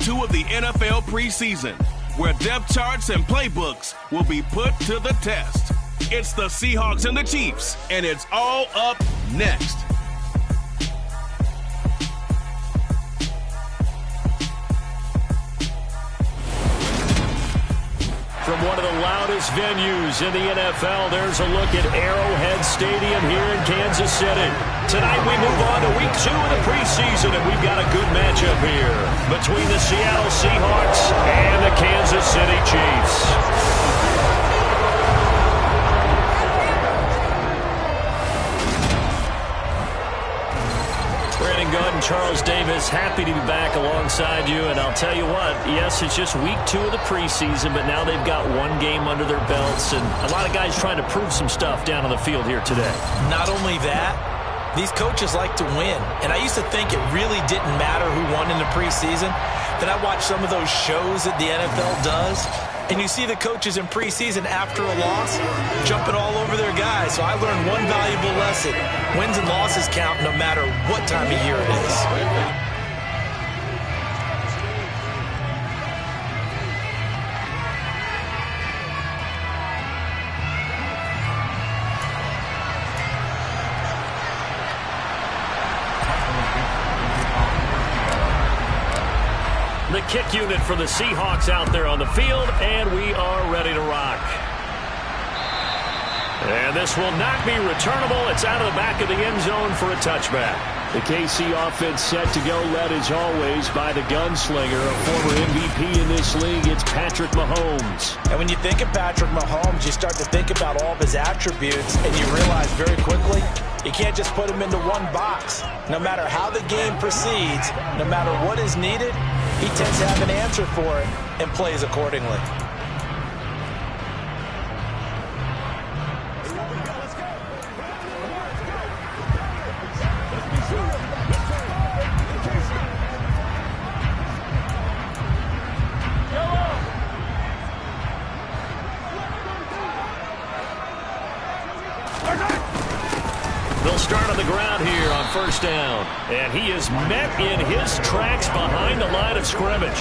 2 of the NFL preseason, where depth charts and playbooks will be put to the test. It's the Seahawks and the Chiefs, and it's all up next. From one of the loudest venues in the NFL, there's a look at Arrowhead Stadium here in Kansas City. Tonight we move on to week 2 of the preseason, and we've got a good matchup here between the Seattle Seahawks and the Kansas City Chiefs. And Charles Davis, happy to be back alongside you. And I'll tell you what, yes, it's just week 2 of the preseason, but now they've got one game under their belts, and a lot of guys trying to prove some stuff down on the field here today. Not only that, these coaches like to win. And I used to think it really didn't matter who won in the preseason. Then I watched some of those shows that the NFL does, and you see the coaches in preseason after a loss jumping all over their guys. So I learned one valuable lesson. Wins and losses count no matter what time of year it is. The kick unit for the Seahawks out there on the field, and we are ready to rock. And this will not be returnable. It's out of the back of the end zone for a touchback. The KC offense set to go, led as always by the gunslinger, a former MVP in this league. It's Patrick Mahomes. And when you think of Patrick Mahomes, you start to think about all of his attributes, and you realize very quickly you can't just put him into one box. No matter how the game proceeds, no matter what is needed, he tends to have an answer for it and plays accordingly. They'll start on the ground here on first down. And he is met in his tracks behind the line of scrimmage.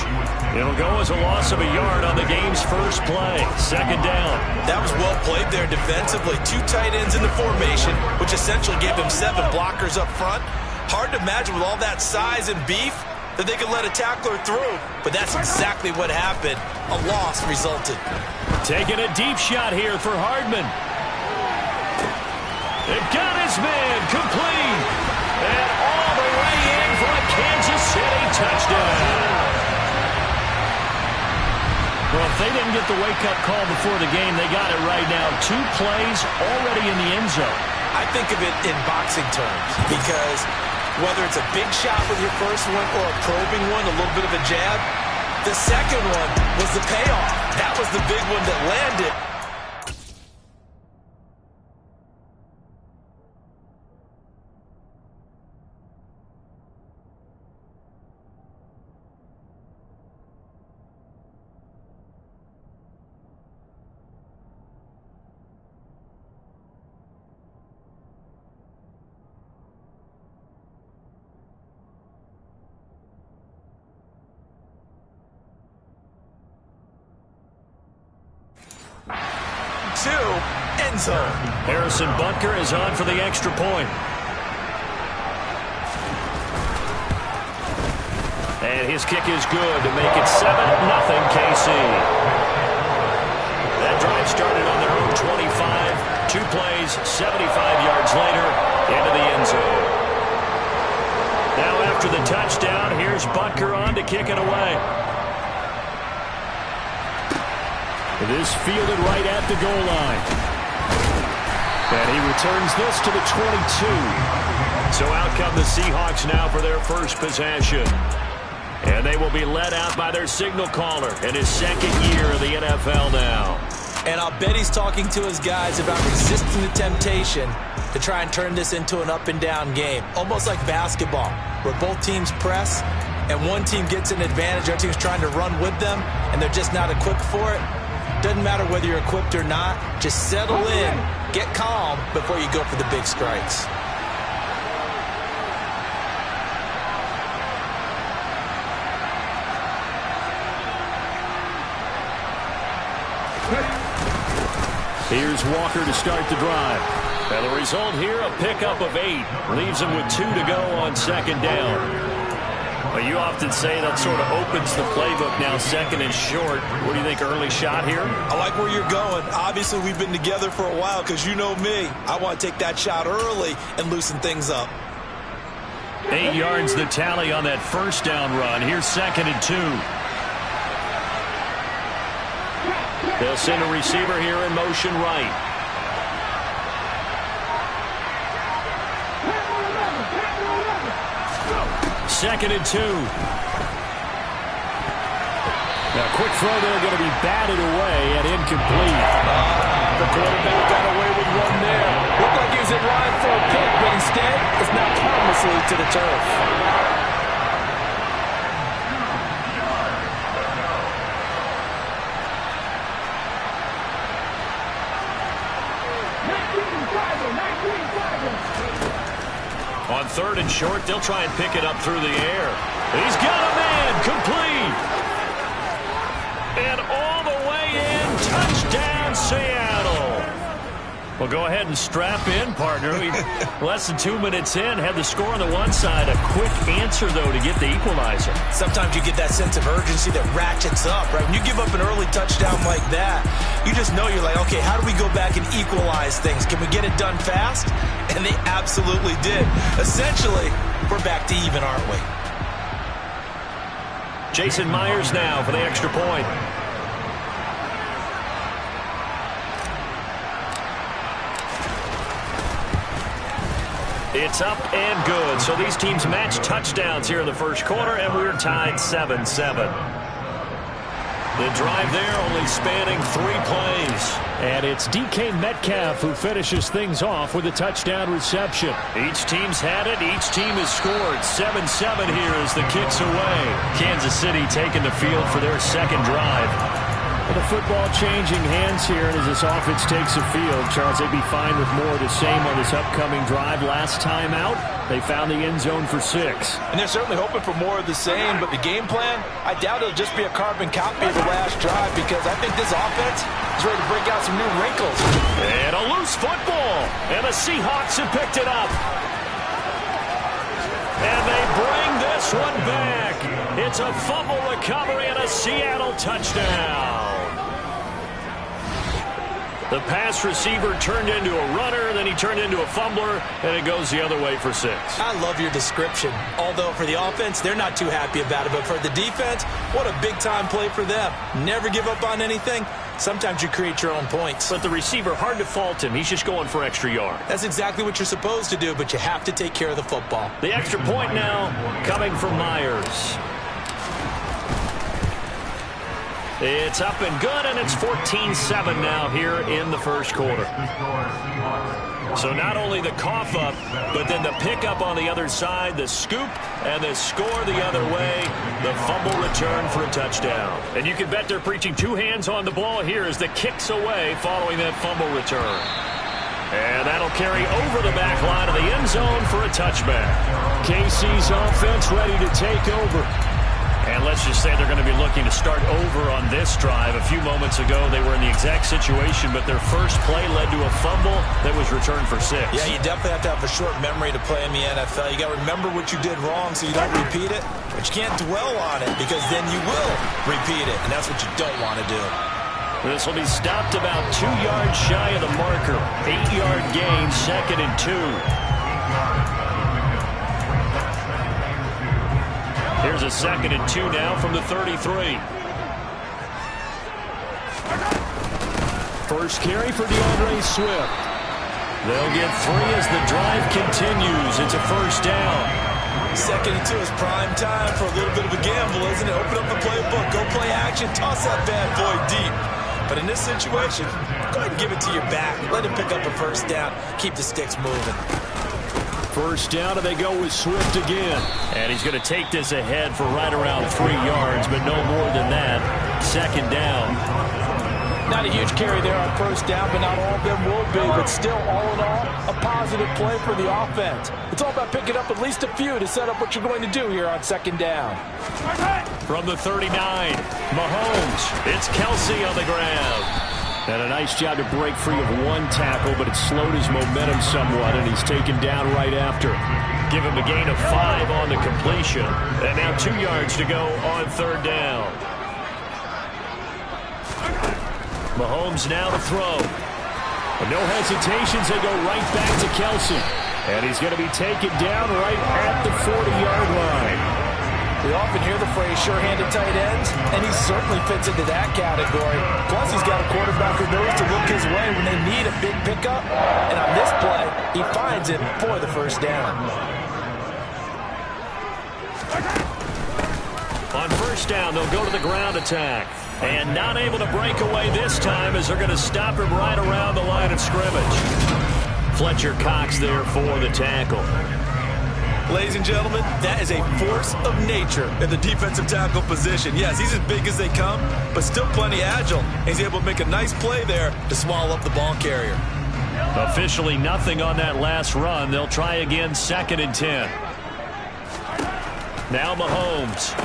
It'll go as a loss of a yard on the game's first play. Second down. That was well played there defensively. 2 tight ends in the formation, which essentially gave him 7 blockers up front. Hard to imagine with all that size and beef that they could let a tackler through. But that's exactly what happened. A loss resulted. Taking a deep shot here for Hardman. It got his man complete. And all the way in for a Kansas City touchdown. Well, if they didn't get the wake-up call before the game, they got it right now. 2 plays already in the end zone. I think of it in boxing terms because whether it's a big shot with your first one or a probing one, a little bit of a jab, the second one was the payoff. That was the big one that landed. End zone. Harrison Butker is on for the extra point. And his kick is good to make it 7-0 KC. That drive started on their own 25. 2 plays, 75 yards later, into the end zone. Now after the touchdown, here's Butker on to kick it away. This fielded right at the goal line. And he returns this to the 22. So out come the Seahawks now for their first possession. And they will be led out by their signal caller in his second year in the NFL now. And I'll bet he's talking to his guys about resisting the temptation to try and turn this into an up-and-down game. Almost like basketball, where both teams press, and one team gets an advantage, our team's trying to run with them, and they're just not equipped for it. Doesn't matter whether you're equipped or not. Just settle in, get calm before you go for the big strikes. Here's Walker to start the drive. And the result here, a pickup of 8. Leaves him with 2 to go on second down. Well, you often say that sort of opens the playbook now, second and short. What do you think, early shot here? I like where you're going. Obviously, we've been together for a while because you know me. I want to take that shot early and loosen things up. 8 yards the tally on that first down run. Here's second and 2. They'll send a receiver here in motion right. Second and 2. Now, quick throw there, going to be batted away and incomplete. The quarterback got away with one there. Looked like he was in line for a pick, but instead, it's knocked harmlessly to the turf. On third and short, they'll try and pick it up through the air. He's got a man, complete. And all the way in, touchdown Seattle. Well, go ahead and strap in, partner. Less than 2 minutes in, had the score on the one side. A quick answer, though, to get the equalizer. Sometimes you get that sense of urgency that ratchets up, right? When you give up an early touchdown like that, you just know you're like, okay, how do we go back and equalize things? Can we get it done fast? And they absolutely did. Essentially, we're back to even, aren't we? Jason Myers now for the extra point. It's up and good. So these teams match touchdowns here in the first quarter, and we're tied 7-7. The drive there only spanning 3 plays. And it's DK Metcalf who finishes things off with a touchdown reception. Each team's had it. Each team has scored. 7-7 here as the kick's away. Kansas City taking the field for their second drive. Well, the football changing hands here, and as this offense takes the field, Charles, they'd be fine with more of the same on this upcoming drive. Last time out, they found the end zone for 6. And they're certainly hoping for more of the same, but the game plan, I doubt it'll just be a carbon copy of the last drive because I think this offense is ready to break out some new wrinkles. And a loose football, and the Seahawks have picked it up. And they bring this one back. It's a fumble recovery and a Seattle touchdown. The pass receiver turned into a runner, then he turned into a fumbler, and it goes the other way for 6. I love your description. Although for the offense, they're not too happy about it. But for the defense, what a big-time play for them. Never give up on anything. Sometimes you create your own points. But the receiver, hard to fault him. He's just going for extra yard. That's exactly what you're supposed to do, but you have to take care of the football. The extra point now coming from Myers. It's up and good, and it's 14-7 now here in the first quarter. So not only the cough up, but then the pickup on the other side, the scoop, and the score the other way, the fumble return for a touchdown. And you can bet they're preaching 2 hands on the ball here as the kick's away following that fumble return. And that'll carry over the back line of the end zone for a touchback. KC's offense ready to take over. And let's just say they're going to be looking to start over on this drive. A few moments ago, they were in the exact situation, but their first play led to a fumble that was returned for 6. Yeah, you definitely have to have a short memory to play in the NFL. You got to remember what you did wrong so you don't repeat it, but you can't dwell on it because then you will repeat it, and that's what you don't want to do. This will be stopped about 2 yards shy of the marker. 8-yard gain, second and 2. Here's a second and 2 now from the 33. First carry for DeAndre Swift. They'll get 3 as the drive continues. It's a first down. Second and 2 is prime time for a little bit of a gamble, isn't it? Open up the playbook, go play action, toss that bad boy deep. But in this situation, go ahead and give it to your back. Let him pick up a first down. Keep the sticks moving. First down, and they go with Swift again. And he's going to take this ahead for right around 3 yards, but no more than that. Second down. Not a huge carry there on first down, but not all of them will be. But still, all in all, a positive play for the offense. It's all about picking up at least a few to set up what you're going to do here on second down. From the 39, Mahomes. It's Kelsey on the ground. And a nice job to break free of one tackle, but it slowed his momentum somewhat, and he's taken down right after. Give him a gain of 5 on the completion. And now 2 yards to go on 3rd down. Mahomes now to throw. No hesitations, they go right back to Kelsey. And he's going to be taken down right at the 40-yard line. We often hear the phrase sure-handed tight ends, and he certainly fits into that category. Plus, he's got a quarterback who knows to look his way when they need a big pickup. And on this play, he finds it for the 1st down. On 1st down, they'll go to the ground attack. And not able to break away this time as they're going to stop him right around the line of scrimmage. Fletcher Cox there for the tackle. Ladies and gentlemen, that is a force of nature in the defensive tackle position. Yes, he's as big as they come, but still plenty agile. He's able to make a nice play there to swallow up the ball carrier. Officially nothing on that last run. They'll try again 2nd and 10. Now Mahomes.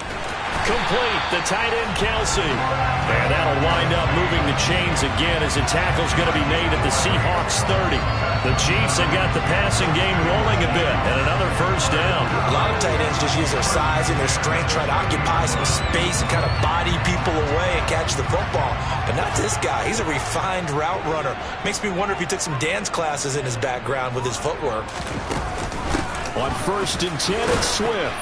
Complete, the tight end Kelsey. And that'll wind up moving the chains again as the tackle's going to be made at the Seahawks 30. The Chiefs have got the passing game rolling a bit, and another 1st down. A lot of tight ends just use their size and their strength, try to occupy some space and kind of body people away and catch the football. But not this guy. He's a refined route runner. Makes me wonder if he took some dance classes in his background with his footwork. On 1st and 10, it's Swift.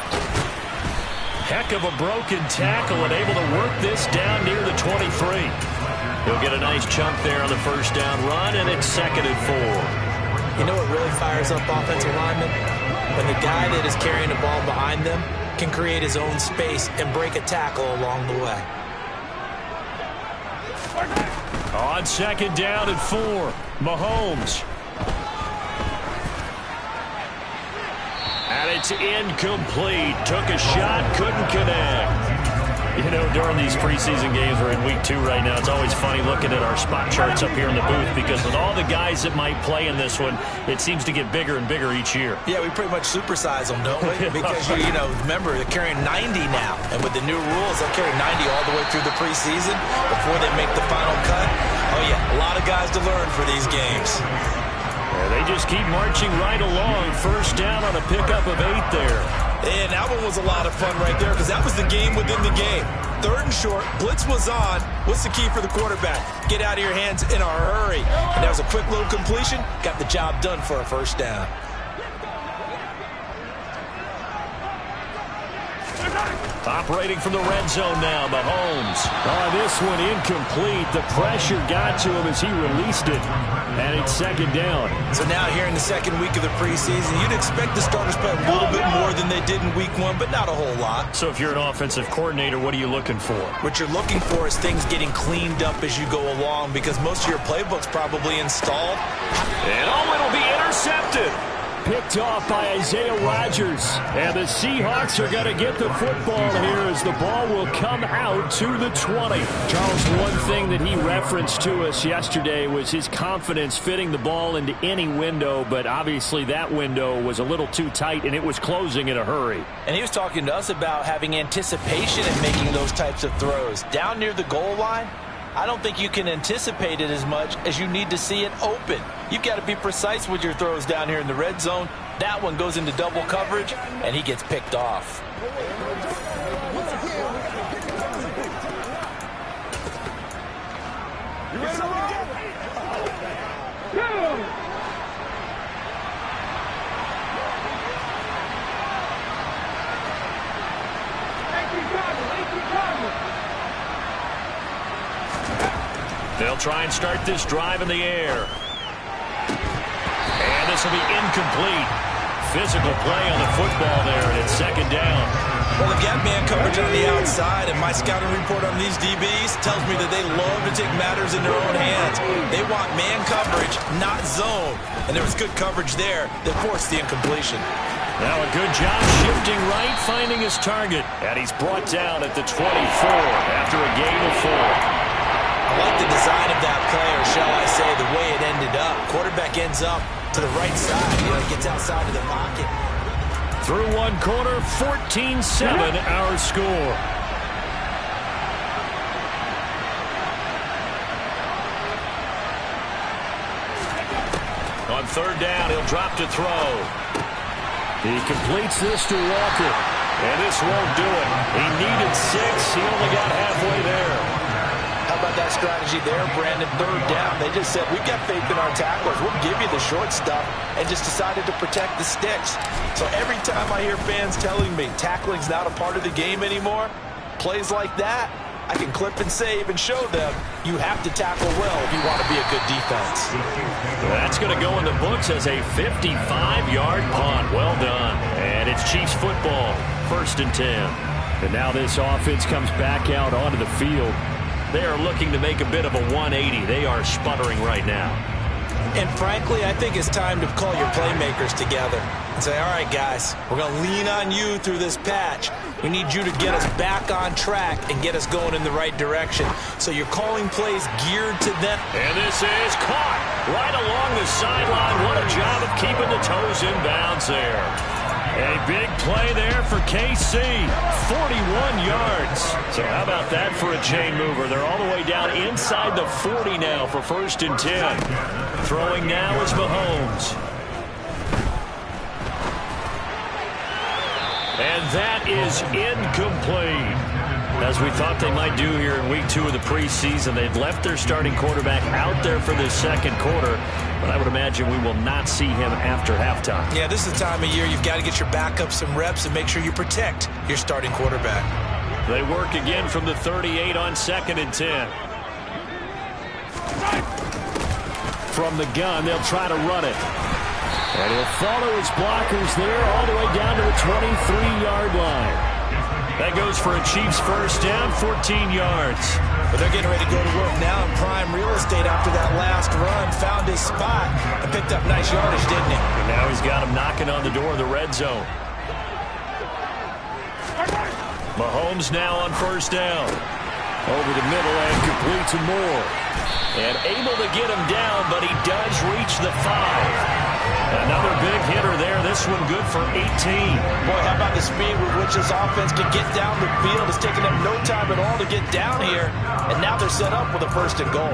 Heck of a broken tackle and able to work this down near the 23. He'll get a nice chunk there on the 1st down run, and it's 2nd and 4. You know what really fires up offensive linemen? When the guy that is carrying the ball behind them can create his own space and break a tackle along the way. On 2nd down and 4, Mahomes. And it's incomplete. Took a shot, couldn't connect. You know, during these preseason games, we're in week 2 right now, it's always funny looking at our spot charts up here in the booth because with all the guys that might play in this one, it seems to get bigger and bigger each year. Yeah, we pretty much supersize them, don't we? Because, you know, remember, they're carrying 90 now. And with the new rules, they'll carry 90 all the way through the preseason before they make the final cut. Oh, yeah, a lot of guys to learn for these games. They just keep marching right along. 1st down on a pickup of 8 there. And that one was a lot of fun right there because that was the game within the game. 3rd and short, blitz was on. What's the key for the quarterback? Get out of your hands in a hurry. And that was a quick little completion. Got the job done for a 1st down. Operating from the red zone now, Mahomes. Oh, this one incomplete. The pressure got to him as he released it. And it's 2nd down. So now here in the 2nd week of the preseason, you'd expect the starters play a little bit more than they did in week 1, but not a whole lot. So if you're an offensive coordinator, what are you looking for? What you're looking for is things getting cleaned up as you go along because most of your playbook's probably installed. And it'll be intercepted. Picked off by Isaiah Rodgers. And the Seahawks are going to get the football here as the ball will come out to the 20. Charles, one thing that he referenced to us yesterday was his confidence fitting the ball into any window, but obviously that window was a little too tight and it was closing in a hurry. And he was talking to us about having anticipation in making those types of throws. Down near the goal line, I don't think you can anticipate it as much as you need to see it open. You've got to be precise with your throws down here in the red zone. That one goes into double coverage, and he gets picked off. You ready to roll? They'll try and start this drive in the air. And this will be incomplete. Physical play on the football there, and it's 2nd down. Well, they've got man coverage on the outside, and my scouting report on these DBs tells me that they love to take matters in their own hands. They want man coverage, not zone. And there was good coverage there that forced the incompletion. Now a good job shifting right, finding his target. And he's brought down at the 24 after a gain of 4. I like the design of that play, or shall I say, the way it ended up. Quarterback ends up to the right side. You know, he gets outside of the pocket. Through one quarter, 14-7 our score. On third down, he'll drop to throw. He completes this to Walker. And this won't do it. He needed 6. He only got halfway there. How about that strategy there, Brandon? Third down. They just said, we've got faith in our tacklers. We'll give you the short stuff, and just decided to protect the sticks. So every time I hear fans telling me tackling's not a part of the game anymore, plays like that, I can clip and save and show them you have to tackle well if you want to be a good defense. That's going to go in the books as a 55-yard punt. Well done. And it's Chiefs football, 1st and 10. And now this offense comes back out onto the field. They are looking to make a bit of a 180. They are sputtering right now. And frankly, I think it's time to call your playmakers together and say, all right, guys, we're going to lean on you through this patch. We need you to get us back on track and get us going in the right direction. So you're calling plays geared to them. And this is caught right along the sideline. What a job of keeping the toes in bounds there. A big play there for KC, 41 yards. So how about that for a chain mover? They're all the way down inside the 40 now for 1st and 10. Throwing now is Mahomes. And that is incomplete. As we thought they might do here in week 2 of the preseason, they've left their starting quarterback out there for this second quarter. But I would imagine we will not see him after halftime. Yeah, this is the time of year you've got to get your backup some reps and make sure you protect your starting quarterback. They work again from the 38 on 2nd and 10. From the gun, they'll try to run it. And he'll follow his blockers there all the way down to the 23-yard line. That goes for a Chiefs first down, 14 yards. But they're getting ready to go to work now in prime real estate after that last run. Found his spot and picked up nice yardage, didn't he? And now he's got him knocking on the door of the red zone. Mahomes now on first down. Over the middle and complete to Moore. And able to get him down, but he does reach the 5. Another big hitter there. This one good for 18. Boy, how about the speed with which this offense can get down the field? It's taken them no time at all to get down here. And now they're set up with a 1st and goal.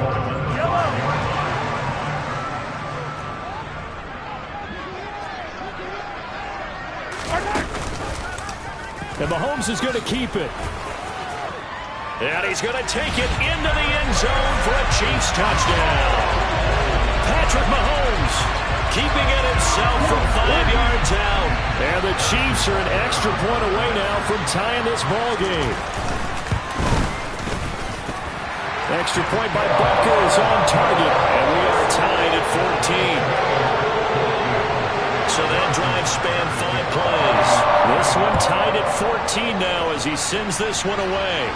And Mahomes is going to keep it. And he's going to take it into the end zone for a Chiefs touchdown. Patrick Mahomes keeping it himself from 5 yards out. And the Chiefs are an extra point away now from tying this ball game. Extra point by Butker is on target. And we are tied at 14. So that drive spanned 5 plays. This one tied at 14 now as he sends this one away.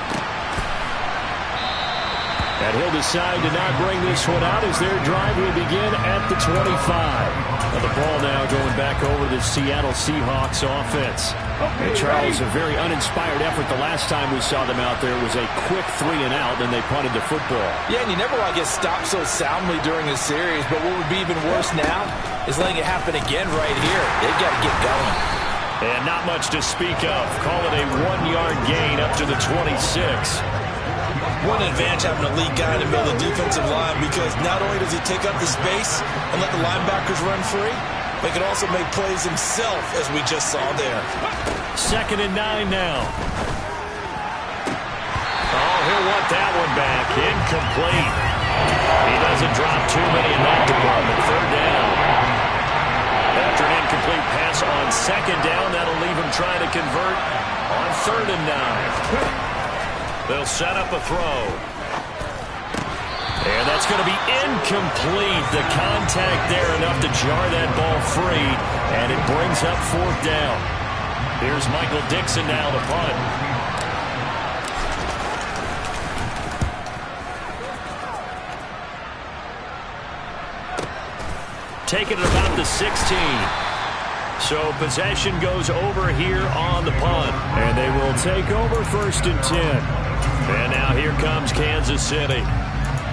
And he'll decide to not bring this one out as their drive will begin at the 25. And the ball now going back over to the Seattle Seahawks offense. And Charles, a very uninspired effort the last time we saw them out there was a quick 3-and-out, then they punted the football. Yeah, and you never want to get stopped so soundly during a series, but what would be even worse now is letting it happen again right here. They've got to get going. And not much to speak of. Call it a 1-yard gain up to the 26. What an advantage having a lead guy in the middle of the defensive line, because not only does he take up the space and let the linebackers run free, but he can also make plays himself, as we just saw there. 2nd and 9 now. Oh, he'll want that one back. Incomplete. He doesn't drop too many in that department. 3rd down. After an incomplete pass on 2nd down, that'll leave him trying to convert on 3rd and 9. They'll set up a throw. And that's going to be incomplete. The contact there enough to jar that ball free. And it brings up 4th down. Here's Michael Dixon now to punt. Taking it about the 16. So possession goes over here on the punt. And they will take over 1st and 10. And now here comes Kansas City.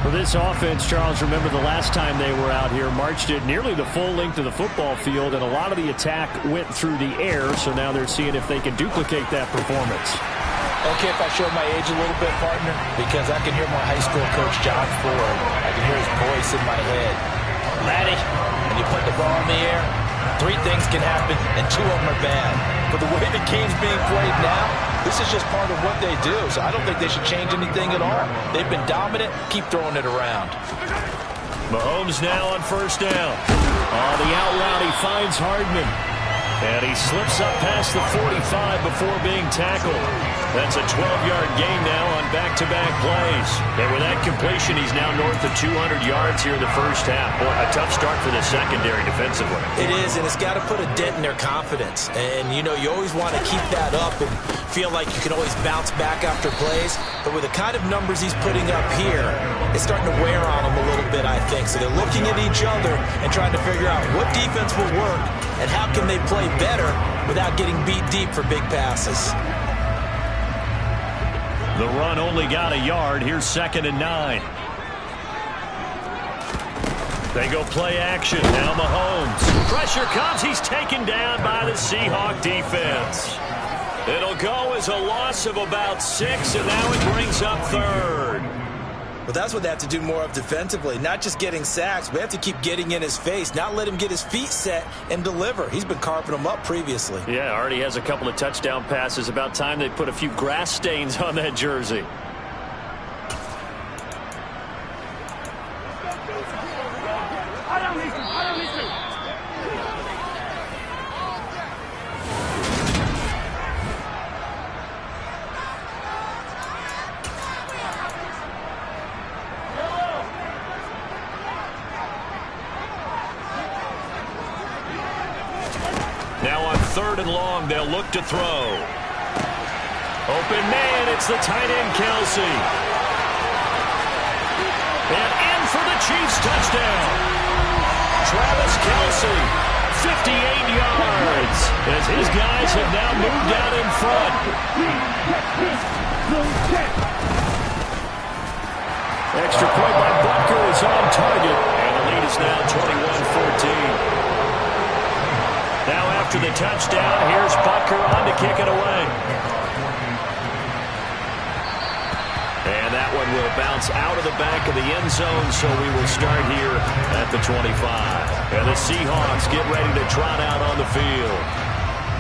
For this offense, Charles, remember the last time they were out here, marched it nearly the full length of the football field, and a lot of the attack went through the air, so now they're seeing if they can duplicate that performance. Okay, if I show my age a little bit, partner, because I can hear my high school coach, John Ford. I can hear his voice in my head. Laddie, When you put the ball in the air, 3 things can happen, and 2 of them are bad. But the way the game's being played now, this is just part of what they do. So I don't think they should change anything at all. They've been dominant. Keep throwing it around. Mahomes now on first down. On the out route, he finds Hardman. And he slips up past the 45 before being tackled. That's a 12-yard gain now on back-to-back plays. And with that completion, he's now north of 200 yards here in the first half. Boy, a tough start for the secondary defensively. It is, and it's got to put a dent in their confidence. And, you know, you always want to keep that up and feel like you can always bounce back after plays. But with the kind of numbers he's putting up here, it's starting to wear on them a little bit, I think. So they're looking at each other and trying to figure out what defense will work and how can they play better without getting beat deep for big passes. The run only got a yard. Here's 2nd and 9. They go play action. Now Mahomes. Pressure comes. He's taken down by the Seahawk defense. It'll go as a loss of about 6, and now it brings up 3rd. Well, that's what they have to do more of defensively, not just getting sacks. We have to keep getting in his face, not let him get his feet set and deliver. He's been carving them up previously. Yeah, already has a couple of touchdown passes. About time they put a few grass stains on that jersey. Now on 3rd and long, they'll look to throw. Open man, it's the tight end, Kelsey. And in for the Chiefs touchdown. Travis Kelsey, 58 yards, as his guys have now moved out in front. Extra point by Butker is on target, and the lead is now 21-14. Now after the touchdown, here's Butker on to kick it away. And that one will bounce out of the back of the end zone, so we will start here at the 25. And the Seahawks get ready to trot out on the field.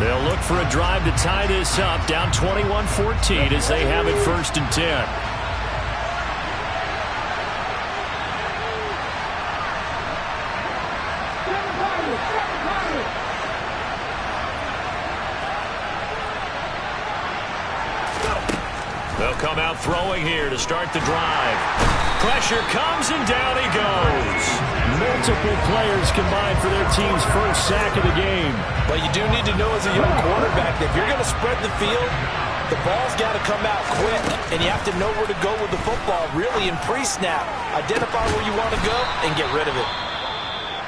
They'll look for a drive to tie this up, down 21-14 as they have it 1st and 10. They'll come out throwing here to start the drive. Pressure comes, and down he goes. Multiple players combined for their team's first sack of the game. But you do need to know as a young quarterback that if you're going to spread the field, the ball's got to come out quick, and you have to know where to go with the football, really in pre-snap. Identify where you want to go and get rid of it.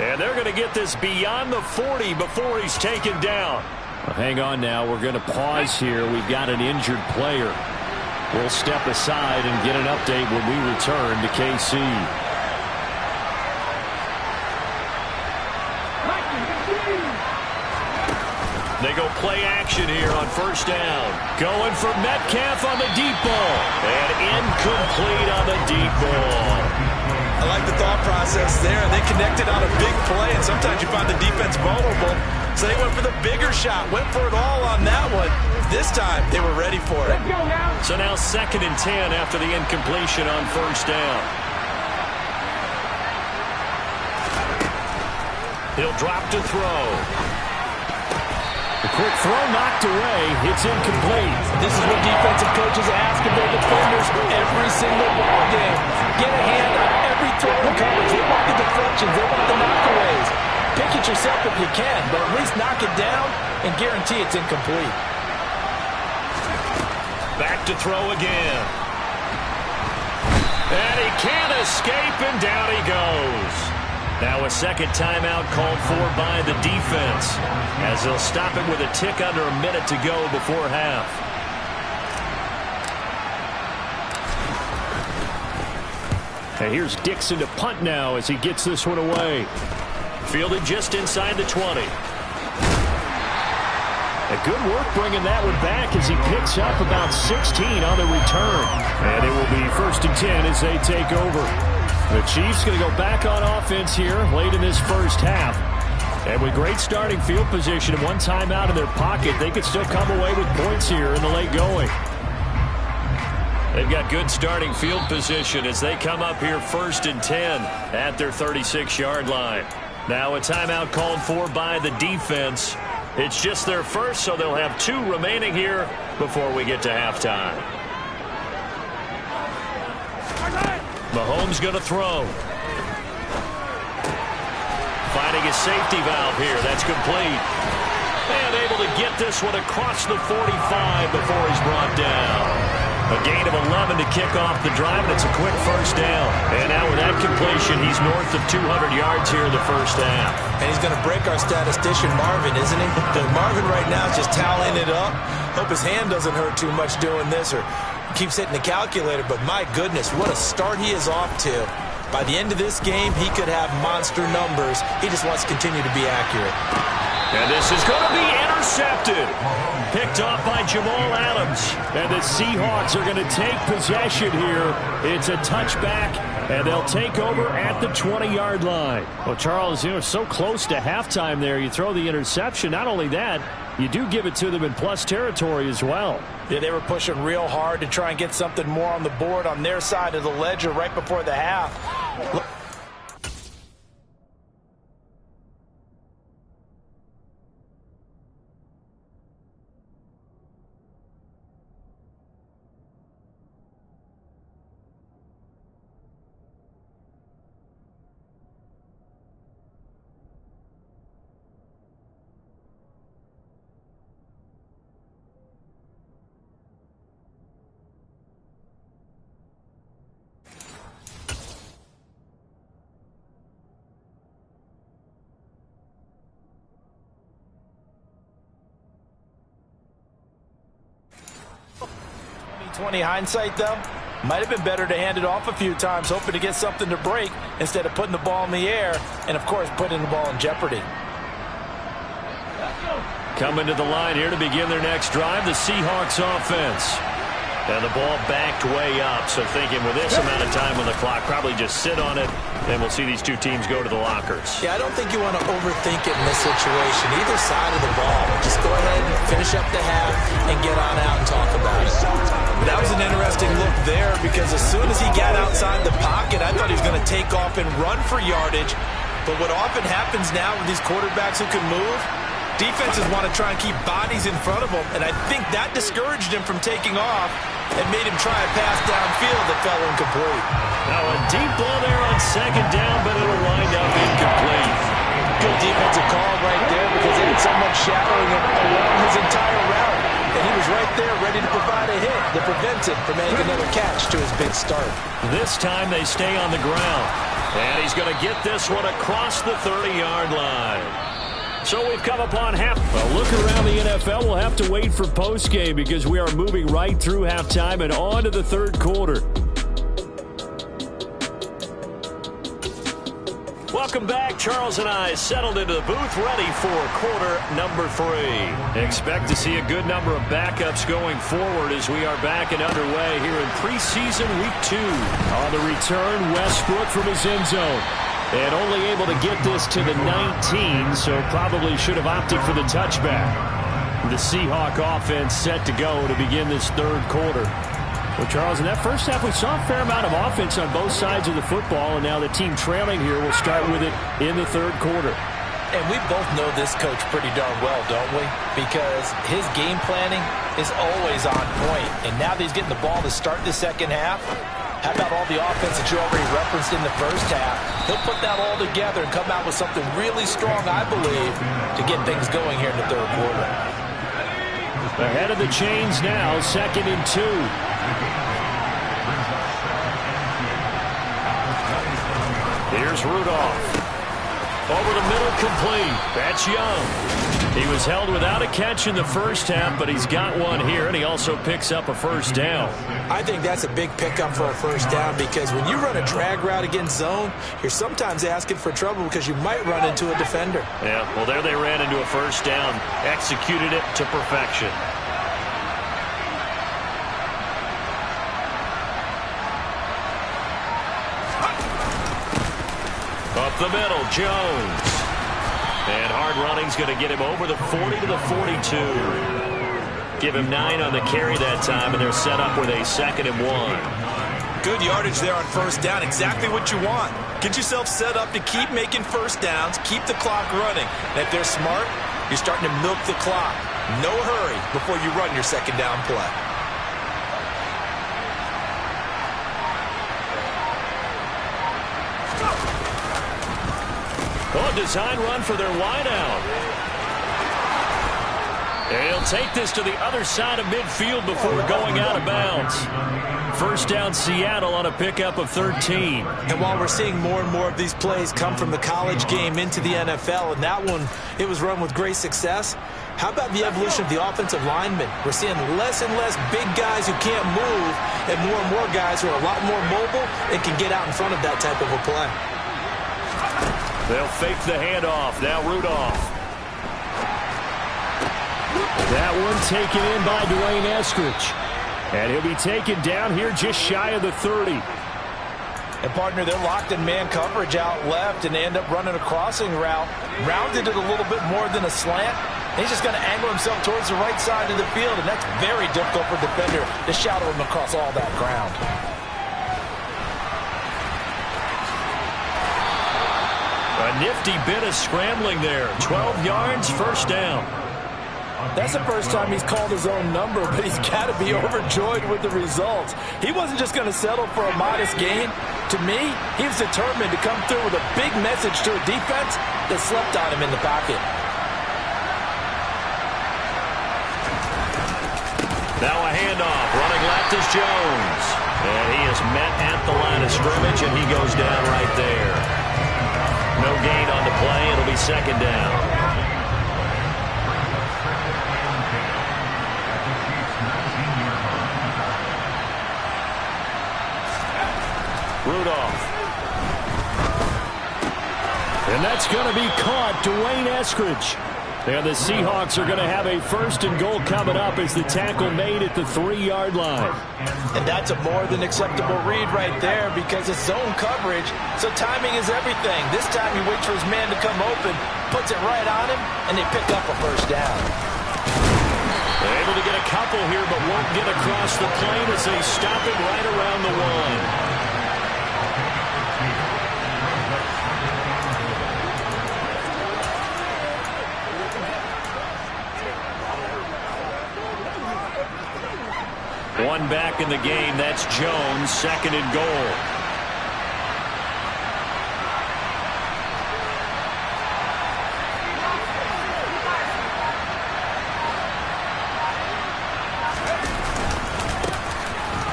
And they're going to get this beyond the 40 before he's taken down. Well, hang on now. We're going to pause here. We've got an injured player. We'll step aside and get an update when we return to KC. They go play action here on 1st down. Going for Metcalf on the deep ball. And incomplete on the deep ball. I like the thought process there. They connected on a big play, and sometimes you find the defense vulnerable. So they went for the bigger shot, went for it all on that one. This time, they were ready for it. So now 2nd and 10 after the incompletion on 1st down. He'll drop to throw. The quick throw knocked away. It's incomplete. This is what defensive coaches ask of their defenders every single ball game. Get a hand on every throw in coverage. They want the deflections. They want the knockaways. Pick it yourself if you can, but at least knock it down and guarantee it's incomplete. Back to throw again. And he can't escape, and down he goes. Now a second timeout called for by the defense, as they'll stop it with a tick under a minute to go before half. And here's Dixon to punt now as he gets this one away. Fielded just inside the 20. A good work bringing that one back as he picks up about 16 on the return. And it will be 1st and 10 as they take over. The Chiefs going to go back on offense here late in this first half. And with great starting field position and one timeout in their pocket, they could still come away with points here in the late going. They've got good starting field position as they come up here 1st and 10 at their 36-yard line. Now a timeout called for by the defense. It's just their first, so they'll have 2 remaining here before we get to halftime. Mahomes going to throw. Finding his safety valve here. That's complete. And able to get this one across the 45 before he's brought down. A gain of 11 to kick off the drive, and it's a quick first down. And now with that completion, he's north of 200 yards here in the first half. And he's going to break our statistician Marvin, isn't he? Marvin right now is just tallying it up. Hope his hand doesn't hurt too much doing this or keeps hitting the calculator. But my goodness, what a start he is off to. By the end of this game, he could have monster numbers. He just wants to continue to be accurate. And this is going to be intercepted. Picked off by Jamal Adams. And the Seahawks are going to take possession here. It's a touchback, and they'll take over at the 20-yard line. Well, Charles, so close to halftime there. You throw the interception. Not only that, you do give it to them in plus territory as well. Yeah, they were pushing real hard to try and get something more on the board on their side of the ledger right before the half. Hindsight, though, might have been better to hand it off a few times, hoping to get something to break instead of putting the ball in the air and, of course, putting the ball in jeopardy. Coming to the line here to begin their next drive, the Seahawks offense. And the ball backed way up, so thinking with this amount of time on the clock, probably just sit on it, and we'll see these two teams go to the lockers. Yeah, I don't think you want to overthink it in this situation. Either side of the ball. Just go ahead and finish up the half and get on out and talk about it. That was an interesting look there because as soon as he got outside the pocket, I thought he was going to take off and run for yardage. But what often happens now with these quarterbacks who can move, defenses want to try and keep bodies in front of them, and I think that discouraged him from taking off and made him try a pass downfield that fell incomplete. Now a deep ball there on second down, but it'll wind up incomplete. Good defensive call right there because they had so much shadowing him along his entire route, and he was right there ready to provide a hit that prevents him from making another catch to his big start. This time they stay on the ground, and he's going to get this one across the 30-yard line. So we've come upon half. Well, look around the NFL. We'll have to wait for postgame because we are moving right through halftime and on to the third quarter. Welcome back. Charles and I settled into the booth ready for quarter number 3. Expect to see a good number of backups going forward as we are back and underway here in preseason week 2. On the return, Westbrook from his end zone. And only able to get this to the 19, so probably should have opted for the touchback. The Seahawk offense set to go to begin this third quarter. Well, Charles, in that first half, we saw a fair amount of offense on both sides of the football, and now the team trailing here will start with it in the third quarter. And we both know this coach pretty darn well, don't we? Because his game planning is always on point. And now that he's getting the ball to start the second half, how about all the offense that you already referenced in the first half? He'll put that all together and come out with something really strong, I believe, to get things going here in the third quarter. Ahead of the chains now, 2nd and 2. Here's Rudolph. Over the middle, complete. That's Young. He was held without a catch in the first half, but he's got one here, and he also picks up a first down. I think that's a big pickup for a first down because when you run a drag route against zone, you're sometimes asking for trouble because you might run into a defender. Yeah, well, there they ran into a first down, executed it to perfection. Up the middle, Jones. And hard running's going to get him over the 40 to the 42. Give him 9 on the carry that time, and they're set up with a 2nd and 1. Good yardage there on first down. Exactly what you want. Get yourself set up to keep making first downs, keep the clock running. And if they're smart, you're starting to milk the clock. No hurry before you run your 2nd down play. Oh, design run for their wideout. And he'll take this to the other side of midfield before going out of bounds. First down, Seattle on a pickup of 13. And while we're seeing more and more of these plays come from the college game into the NFL, and that one, it was run with great success, how about the evolution of the offensive linemen? We're seeing less and less big guys who can't move and more guys who are a lot more mobile and can get out in front of that type of a play. They'll fake the handoff. Now Rudolph. That one taken in by Dwayne Eskridge. And he'll be taken down here just shy of the 30. And, partner, they're locked in man coverage out left, and they end up running a crossing route. Rounded it a little bit more than a slant. He's just going to angle himself towards the right side of the field, and that's very difficult for a defender to shadow him across all that ground. A nifty bit of scrambling there. 12 yards, first down. That's the first time he's called his own number, but he's got to be overjoyed with the results. He wasn't just going to settle for a modest gain. To me, he was determined to come through with a big message to a defense that slept on him in the pocket. Now a handoff. Running left is Jones. And he is met at the line of scrimmage, and he goes down right there. No gain on the play. It'll be 2nd down. Rudolph. And that's going to be caught. Dwayne Eskridge. And the Seahawks are going to have a 1st and goal coming up as the tackle made at the 3-yard line. And that's a more than acceptable read right there because it's zone coverage, so timing is everything. This time he waits for his man to come open, puts it right on him, and they pick up a first down. They're able to get a couple here, but won't get across the plane as they stop it right around the 1. One back in the game. That's Jones, 2nd and goal.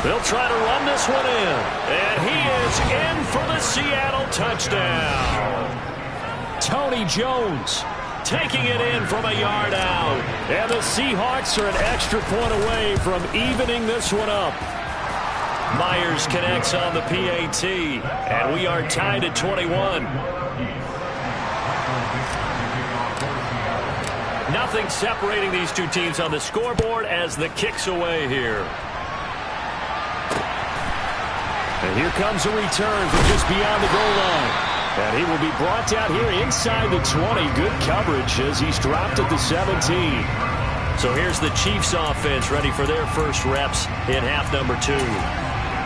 They'll try to run this one in. And he is in for the Seattle touchdown. Tony Jones taking it in from a yard out. And the Seahawks are an extra point away from evening this one up. Myers connects on the PAT. And we are tied at 21. Nothing separating these two teams on the scoreboard as the kick's away here. And here comes a return from just beyond the goal line. And he will be brought down here inside the 20. Good coverage as he's dropped at the 17. So here's the Chiefs offense ready for their first reps in half number 2.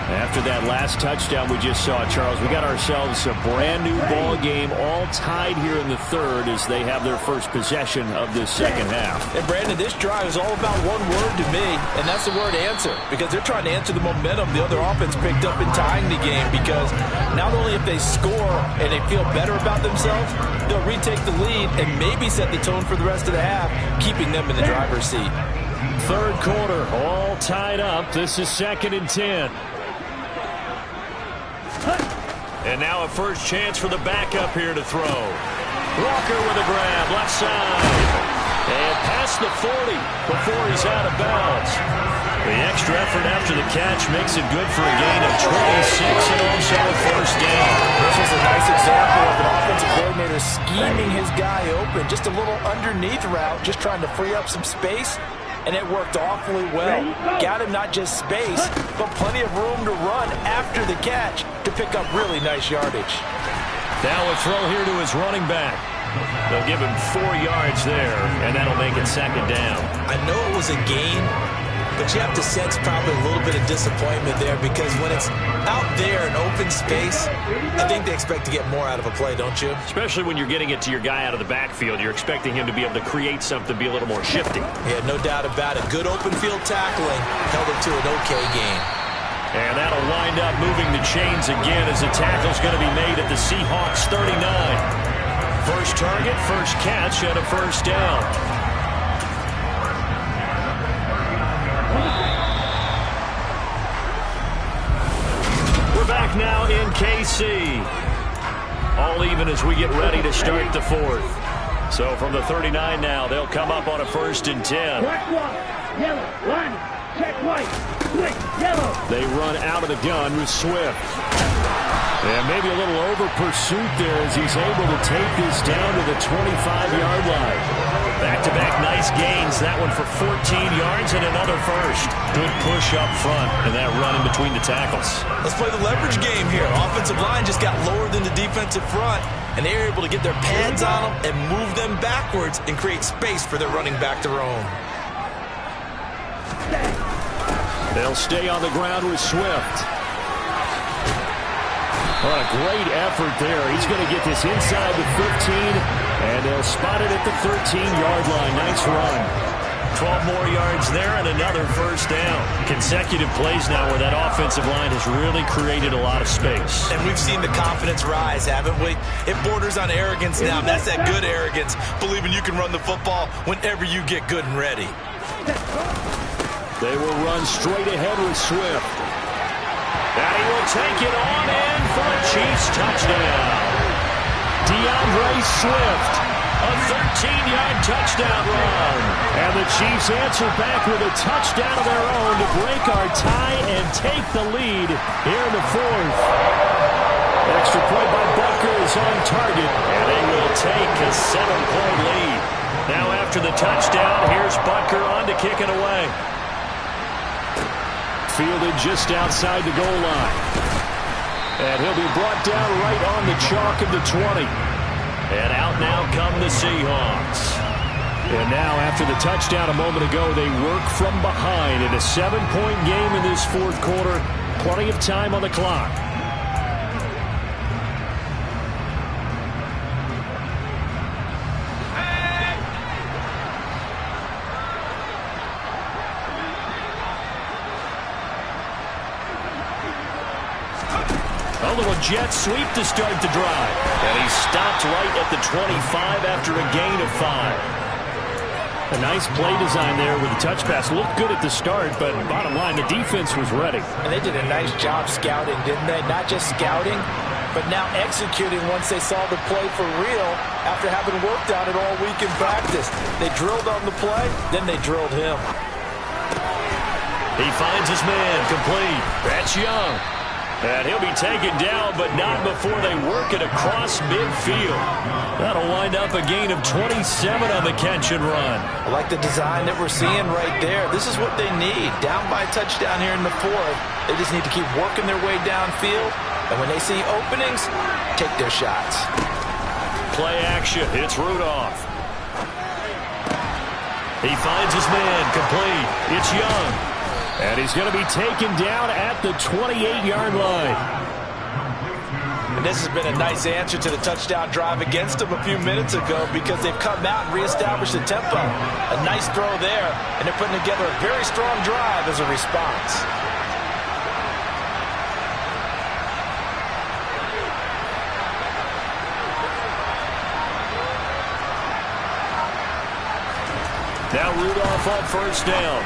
After that last touchdown we just saw, Charles, we got ourselves a brand new ball game, all tied here in the 3rd as they have their first possession of this 2nd half. And Brandon, this drive is all about one word to me, and that's the word answer, because they're trying to answer the momentum the other offense picked up in tying the game, because not only if they score and they feel better about themselves, they'll retake the lead and maybe set the tone for the rest of the half, keeping them in the driver's seat. 3rd quarter, all tied up. This is 2nd and 10. And now a first chance for the backup here to throw. Walker with a grab, left side. And past the 40 before he's out of bounds. The extra effort after the catch makes it good for a gain of 26 and also a first down. This was a nice example of an offensive coordinator scheming his guy open. Just a little underneath route, just trying to free up some space. And it worked awfully well. Got him not just space, but plenty of room to run after the catch to pick up really nice yardage. Now a throw here to his running back. They'll give him 4 yards there, and that'll make it second down. I know it was a gain, but you have to sense probably a little bit of disappointment there because when it's out there in open space, I think they expect to get more out of a play, don't you? Especially when you're getting it to your guy out of the backfield. You're expecting him to be able to create something, be a little more shifty. Yeah, no doubt about it. Good open field tackling held him to an okay gain. And that'll wind up moving the chains again as the tackle's going to be made at the Seahawks 39. First target, first catch, and a first down. We're back now in KC. All even as we get ready to start the fourth. So from the 39 now, they'll come up on a 1st and 10. Black one, yellow, one, check white, switch, yellow. They run out of the gun with Swift. And maybe a little over pursuit there as he's able to take this down to the 25-yard line. Back-to-back nice gains. That one for 14 yards and another first. Good push up front and that run in between the tackles. Let's play the leverage game here. Offensive line just got lower than the defensive front, and they were able to get their pads on them and move them backwards and create space for their running back to roam. They'll stay on the ground with Swift. What a great effort there. He's going to get this inside the 15, and they'll spot it at the 13-yard line. Nice run. 12 more yards there and another first down. Consecutive plays now where that offensive line has really created a lot of space. And we've seen the confidence rise, haven't we? It borders on arrogance now. That's that good arrogance, believing you can run the football whenever you get good and ready. They will run straight ahead with Swift. And he will take it on in for a Chiefs touchdown. DeAndre Swift, a 13-yard touchdown run. And the Chiefs answer back with a touchdown of their own to break our tie and take the lead here in the fourth. Extra point by Butker is on target, and they will take a 7-point lead. Now after the touchdown, here's Butker on to kick it away. Fielded just outside the goal line. And he'll be brought down right on the chalk of the 20. And out now come the Seahawks. And now after the touchdown a moment ago, they work from behind in a 7-point game in this fourth quarter. Plenty of time on the clock. A little jet sweep to start the drive. And he stopped right at the 25 after a gain of 5. A nice play design there with the touch pass. Looked good at the start, but bottom line, the defense was ready. And they did a nice job scouting, didn't they? Not just scouting, but now executing once they saw the play for real after having worked on it all week in practice. They drilled on the play, then they drilled him. He finds his man complete. That's Young. And he'll be taken down, but not before they work it across midfield. That'll wind up a gain of 27 on the catch and run. I like the design that we're seeing right there. This is what they need. Down by a touchdown here in the fourth. They just need to keep working their way downfield. And when they see openings, take their shots. Play action. It's Rudolph. He finds his man complete. It's Young. And he's going to be taken down at the 28-yard line. And this has been a nice answer to the touchdown drive against them a few minutes ago because they've come out and reestablished the tempo. A nice throw there, and they're putting together a very strong drive as a response. Now Rudolph on first down.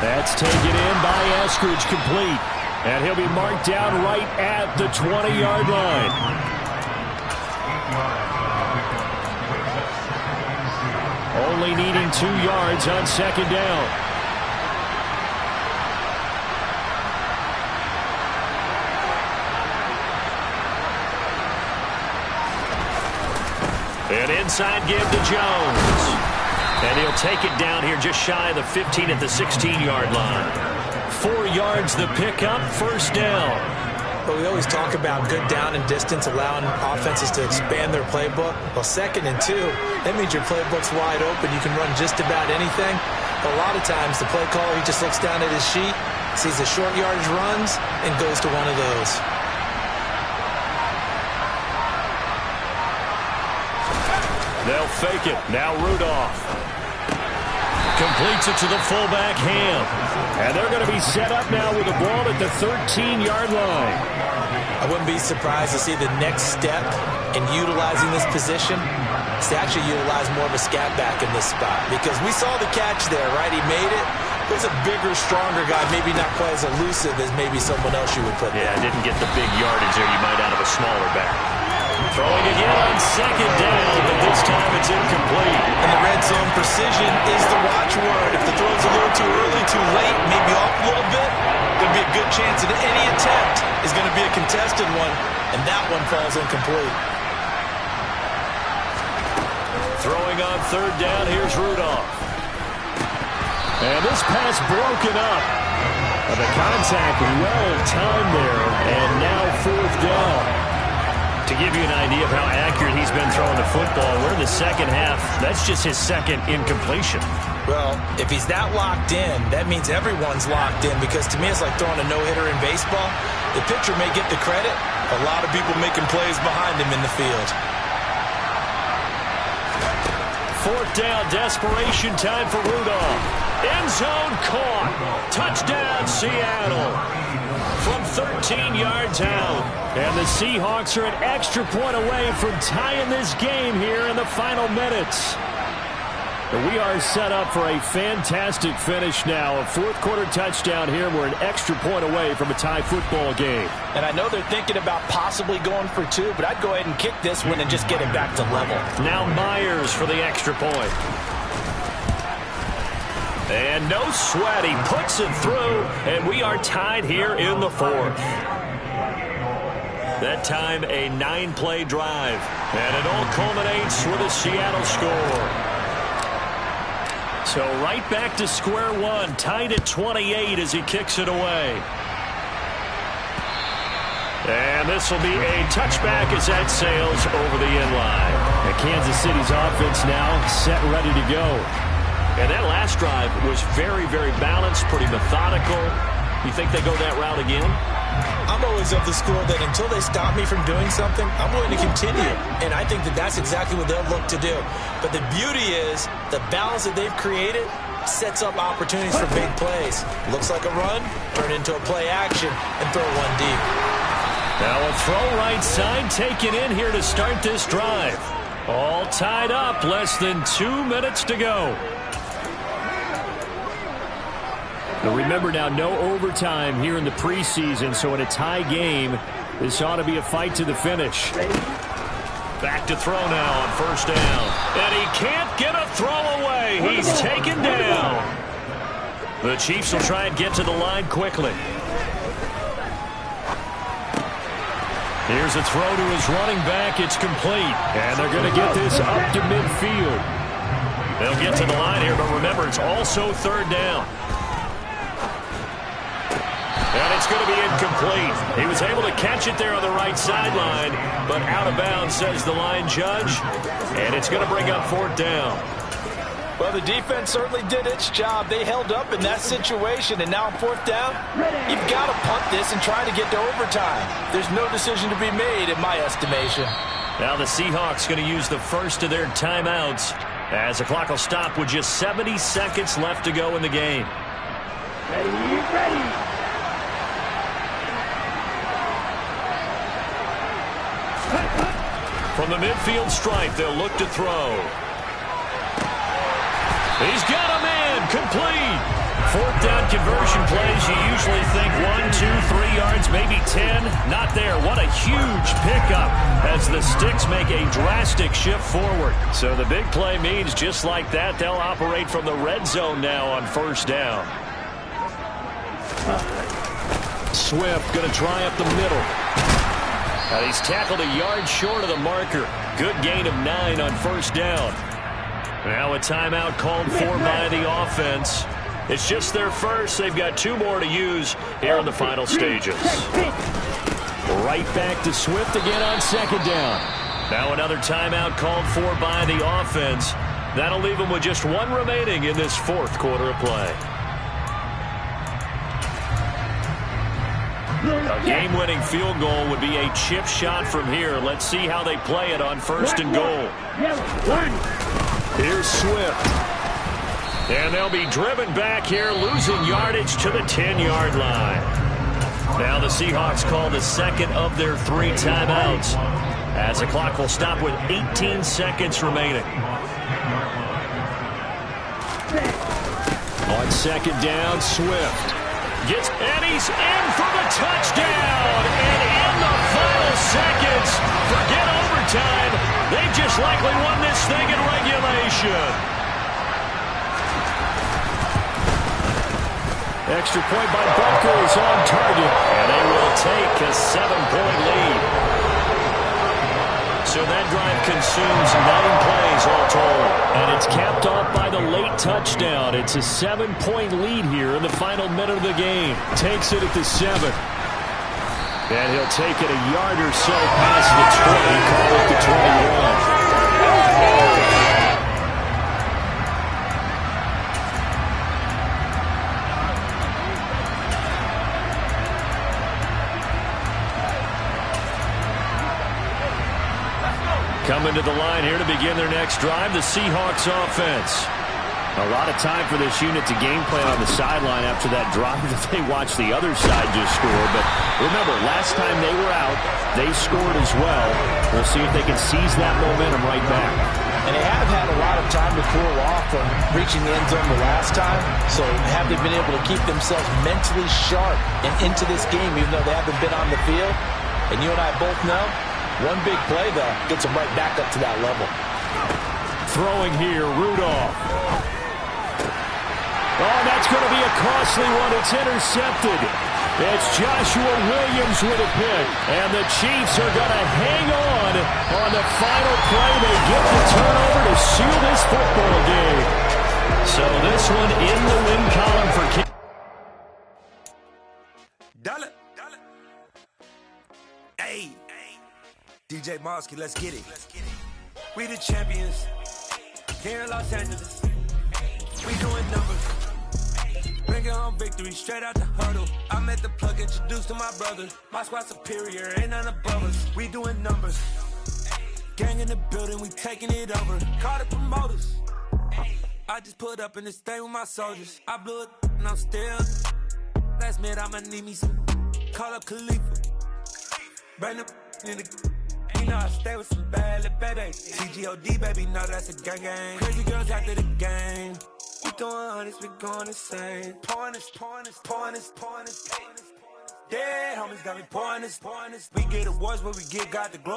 That's taken in by Eskridge, complete. And he'll be marked down right at the 20-yard line. Only needing 2 yards on second down. An inside give to Jones. And he'll take it down here just shy of the 15 at the 16-yard line. 4 yards the pickup, first down. But we always talk about good down and distance, allowing offenses to expand their playbook. Well, 2nd and 2, that means your playbook's wide open. You can run just about anything. But a lot of times, the play caller, he just looks down at his sheet, sees the short yardage runs, and goes to one of those. They'll fake it. Now Rudolph completes it to the fullback, Ham. And they're going to be set up now with the ball at the 13-yard line. I wouldn't be surprised to see the next step in utilizing this position is to actually utilize more of a scat back in this spot. Because we saw the catch there, right? He made it. It was a bigger, stronger guy, maybe not quite as elusive as maybe someone else you would put there. Yeah, didn't get the big yardage there you might out of a smaller back. Throwing again on 2nd down, but this time it's incomplete. And the red zone precision is the watchword. If the throw's a little too early, too late, maybe off a little bit, going to be a good chance that any attempt is going to be a contested one, and that one falls incomplete. Throwing on 3rd down, here's Rudolph. And this pass broken up. The contact well timed there, and now 4th down. To give you an idea of how accurate he's been throwing the football, we're in the 2nd half. That's just his 2nd incompletion. Well, if he's that locked in, that means everyone's locked in, because to me it's like throwing a no-hitter in baseball. The pitcher may get the credit, a lot of people making plays behind him in the field. 4th down, desperation time for Rudolph. End zone caught. Touchdown, Seattle. From 13 yards out. And the Seahawks are an extra point away from tying this game here in the final minutes. We are set up for a fantastic finish now. A 4th quarter touchdown here. We're an extra point away from a tie football game. And I know they're thinking about possibly going for 2, but I'd go ahead and kick this one and just get it back to level. Now Myers for the extra point. And no sweat. He puts it through, and we are tied here in the 4th. That time a 9-play drive. And it all culminates with a Seattle score. So right back to square one, tied at 28 as he kicks it away. And this will be a touchback as that sails over the end line. And Kansas City's offense now set ready to go. And that last drive was very, very balanced, pretty methodical. You think they go that route again? I'm always of the school that until they stop me from doing something, I'm going to continue. And I think that that's exactly what they'll look to do. But the beauty is the balance that they've created sets up opportunities for big plays. Looks like a run, turn into a play action, and throw one deep. Now a throw right side taken in here to start this drive. All tied up, less than 2 minutes to go. But remember now, no overtime here in the preseason, so in a tie game, this ought to be a fight to the finish. Back to throw now on 1st down. And he can't get a throw away. He's taken down. The Chiefs will try and get to the line quickly. Here's a throw to his running back. It's complete. And they're going to get this up to midfield. They'll get to the line here, but remember, it's also 3rd down. And it's going to be incomplete. He was able to catch it there on the right sideline, but out of bounds, says the line judge. And it's going to bring up 4th down. Well, the defense certainly did its job. They held up in that situation, and now on 4th down, you've got to punt this and try to get to overtime. There's no decision to be made in my estimation. Now the Seahawks going to use the first of their timeouts as the clock will stop with just 70 seconds left to go in the game. Ready. From the midfield stripe, they'll look to throw. He's got a man, complete. 4th down conversion plays, you usually think 1, 2, 3 yards, maybe 10. Not there. What a huge pickup as the Sticks make a drastic shift forward. So the big play means just like that, they'll operate from the red zone now on 1st down. Swift going to try up the middle. And he's tackled a yard short of the marker. Good gain of 9 on 1st down. Now a timeout called for by the offense. It's just their first. They've got 2 more to use here in the final stages. Right back to Swift again on second down. Now another timeout called for by the offense. That'll leave them with just one remaining in this fourth quarter of play. A game-winning field goal would be a chip shot from here. Let's see how they play it on first and goal. Here's Swift. And they'll be driven back here, losing yardage to the 10-yard line. Now the Seahawks call the second of their 3 timeouts, as the clock will stop with 18 seconds remaining. On second down, Swift. And he's in for the touchdown. And in the final seconds, forget overtime, they've just likely won this thing in regulation. Extra point by Butker is on target. And they will take a 7-point lead. So that drive consumes 9 plays all told. And it's capped off by the late touchdown. It's a 7-point lead here in the final minute of the game. Takes it at the 7. And he'll take it a yard or so past the 20, call it the 21. Coming to the line here to begin their next drive, the Seahawks offense. A lot of time for this unit to game plan on the sideline after that drive that they watched the other side just score. But remember, last time they were out, they scored as well. We'll see if they can seize that momentum right back. And they have had a lot of time to cool off from reaching the end zone the last time. So have they been able to keep themselves mentally sharp and into this game, even though they haven't been on the field? And you and I both know, one big play, though, gets them right back up to that level. Throwing here, Rudolph. Oh, that's going to be a costly one. It's intercepted. It's Joshua Williams with a pick. And the Chiefs are going to hang on the final play. They get the turnover to seal this football game. So this one in the win column for King. Hey, DJ Mosky, let's get it. We the champions here in Los Angeles. We doing numbers. Bringing home victory straight out the huddle. I met the plug, introduced to my brother. My squad superior, ain't none above us. We doing numbers. Gang in the building, we taking it over. Call the promoters. I just put up in this thing with my soldiers. I blew it and I'm still. Last minute I'ma need me some. Call up Khalifa. Bring up in the. You know I stay with some bad little baby. TGOD, baby, know that's a gang gang. Crazy girls after the game. We throwing hundreds, we going insane. Pouring this. Dead homies got me pouring this. We get awards, but we get God the glory.